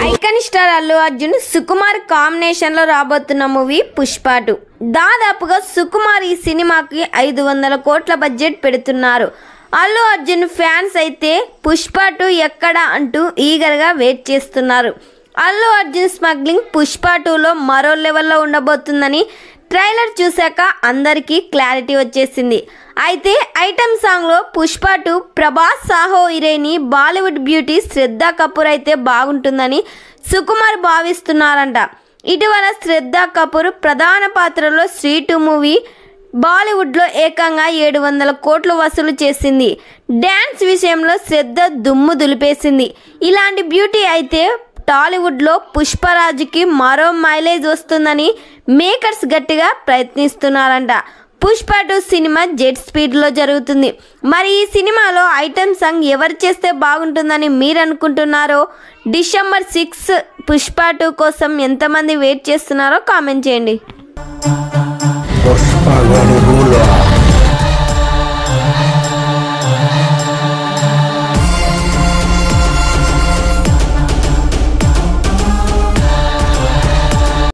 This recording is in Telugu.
Icon star Allu Arjun Sukumar combination లో రాబోతున్న మూవీ పుష్ప 2. దాదాపుగా సుకుమార్ ఈ సినిమాకి 500 కోట్ల బడ్జెట్ పెడుతున్నారు. అల్లు అర్జున్ ఫ్యాన్స్ అయితే పుష్ప 2 ఎక్కడ అంటూ ఈగర్ గా వెయిట్ చేస్తున్నారు. అల్లు అర్జున్ స్మగ్లింగ్ పుష్ప 2లో మరో లెవెల్లో ఉండబోతుందని ట్రైలర్ చూశాక అందరికీ క్లారిటీ వచ్చేసింది. అయితే ఐటమ్ సాంగ్లో పుష్ప 2 ప్రభాస్ సాహో హీరోయిన్ బాలీవుడ్ బ్యూటీ శ్రద్ధా కపూర్ అయితే బాగుంటుందని సుకుమార్ భావిస్తున్నారంట. ఇటీవల శ్రద్ధా కపూర్ ప్రధాన పాత్రలో శ్రీ 2 మూవీ బాలీవుడ్లో ఏకంగా 700 కోట్లు వసూలు చేసింది. డ్యాన్స్ విషయంలో శ్రద్ధ దుమ్ము దులిపేసింది. ఇలాంటి బ్యూటీ అయితే టాలీవుడ్లో పుష్పరాజుకి మరో మైలేజ్ వస్తుందని మేకర్స్ గట్టిగా ప్రయత్నిస్తున్నారంట. పుష్ప 2 సినిమా జెట్ స్పీడ్లో జరుగుతుంది. మరి ఈ సినిమాలో ఐటమ్ సాంగ్ ఎవరు చేస్తే బాగుంటుందని మీరు అనుకుంటున్నారో, డిసెంబర్ 6 పుష్ప 2 కోసం ఎంతమంది వెయిట్ చేస్తున్నారో కామెంట్ చేయండి.